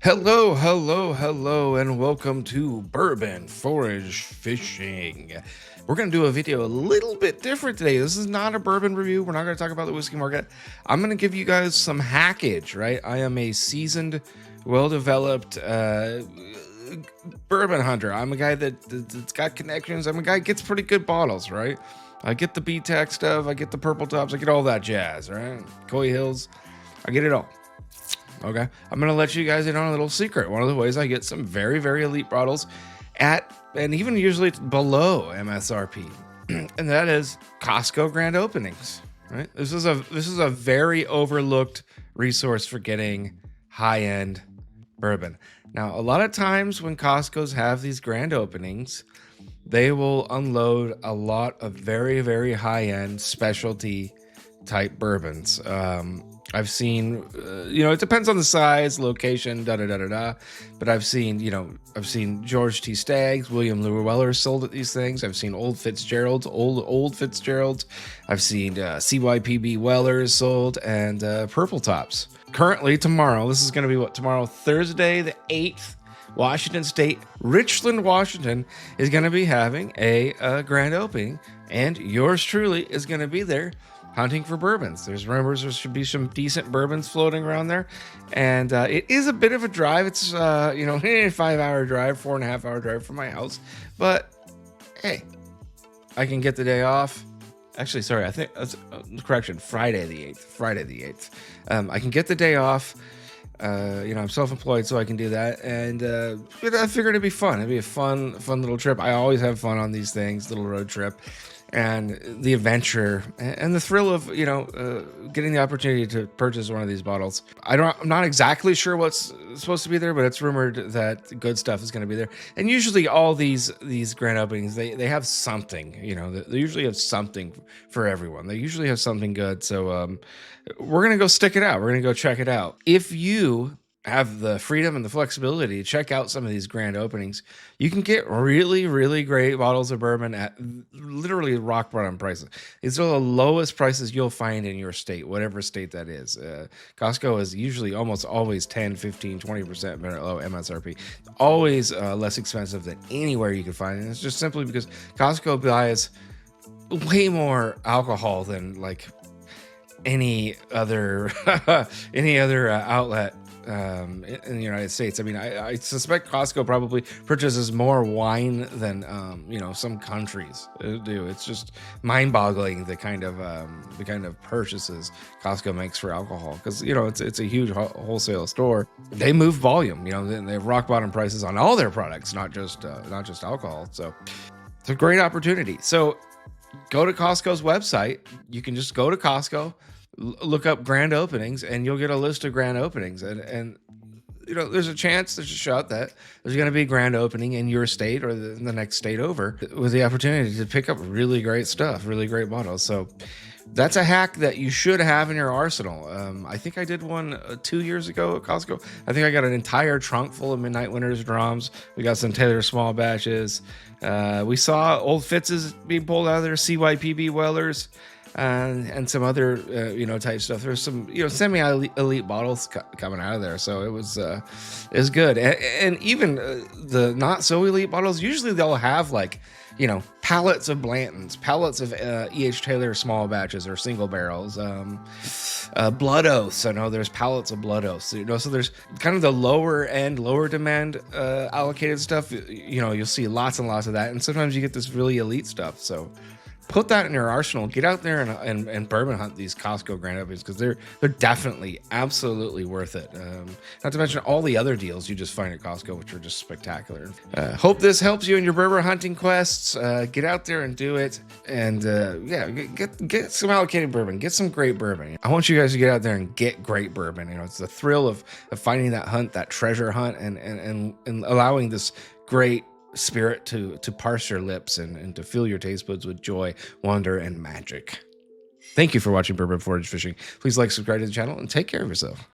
Hello, hello, hello, and welcome to Bourbon Forage Fishing. We're going to do a video a little bit different today. This is not a bourbon review. We're not going to talk about the whiskey market. I'm going to give you guys some hackage, right? I am a seasoned, well-developed bourbon hunter. I'm a guy that's got connections. I'm a guy that gets pretty good bottles, right? I get the B-Tech stuff. I get the purple tops. I get all that jazz, right? Coy Hills. I get it all. Okay, I'm gonna let you guys in on a little secret. One of the ways I get some very, very elite bottles at, and even usually below MSRP, and that is Costco Grand Openings. Right, this is a very overlooked resource for getting high-end bourbon. Now, a lot of times when Costco's have these grand openings, they will unload a lot of very, very high-end specialty type bourbons. I've seen, it depends on the size, location, but I've seen George T. Stagg's, William Llewellyn sold at these things. I've seen old Fitzgerald's. I've seen CYPB Wellers sold, and Purple Tops. Currently, tomorrow, this is going to be tomorrow, Thursday the 8th, Washington State, Richland, Washington, is going to be having a grand opening, and yours truly is going to be there hunting for bourbons. There's rumors there should be some decent bourbons floating around there, and it is a bit of a drive. It's 5-hour drive, 4.5-hour drive from my house, but hey, I can get the day off. Actually, sorry, I think that's correction. Friday the 8th. I can get the day off. I'm self-employed, so I can do that, and I figured it'd be fun. It'd be a fun little trip. I always have fun on these things, little road trip, and the adventure and the thrill of getting the opportunity to purchase one of these bottles. I'm not exactly sure what's supposed to be there, but it's rumored that good stuff is going to be there. And usually all these grand openings, they have something. They usually have something for everyone. They usually have something good. So we're gonna go stick it out. We're gonna go check it out. If you have the freedom and the flexibility to check out some of these grand openings, you can get really, really great bottles of bourbon at literally rock bottom prices. These are the lowest prices you'll find in your state, whatever state that is. Costco is usually almost always 10, 15, 20% below MSRP. Always less expensive than anywhere you can find it. And it's just simply because Costco buys way more alcohol than like any other outlet in the United States. I mean, I suspect Costco probably purchases more wine than some countries do. It's just mind-boggling the kind of purchases Costco makes for alcohol, because it's a huge wholesale store. They move volume. They have rock bottom prices on all their products, not just alcohol. So it's a great opportunity. So go to Costco's website. You can just go to Costco, look up grand openings, and you'll get a list of grand openings. And there's a shot that there's going to be a grand opening in your state or the next state over, with the opportunity to pick up really great stuff, really great bottles. So that's a hack that you should have in your arsenal. I think I did one 2 years ago at Costco. I think I got an entire trunk full of Midnight Winners drums. We got some Taylor small batches. We saw Old Fitz's being pulled out of there, CYPB Wellers, and some other type stuff. There's some semi-elite bottles coming out of there, so it was good. And even the not so elite bottles, usually they'll have pallets of Blantons, pallets of E.H. Taylor small batches or single barrels, Blood Oaths. I know there's pallets of Blood Oaths. So there's kind of the lower end, lower demand allocated stuff. You'll see lots and lots of that, and sometimes you get this really elite stuff. So put that in your arsenal. Get out there and bourbon hunt these Costco grand openings, because they're definitely absolutely worth it. Not to mention all the other deals you just find at Costco, which are just spectacular. Hope this helps you in your bourbon hunting quests. Get out there and do it, and get some allocated bourbon. Get some great bourbon. I want you guys to get out there and get great bourbon. It's the thrill of finding that hunt, that treasure hunt, and allowing this great spirit to parse your lips and to fill your taste buds with joy, wonder, and magic. Thank you for watching Bourbon Forage Fishing. Please like, subscribe to the channel, and take care of yourself.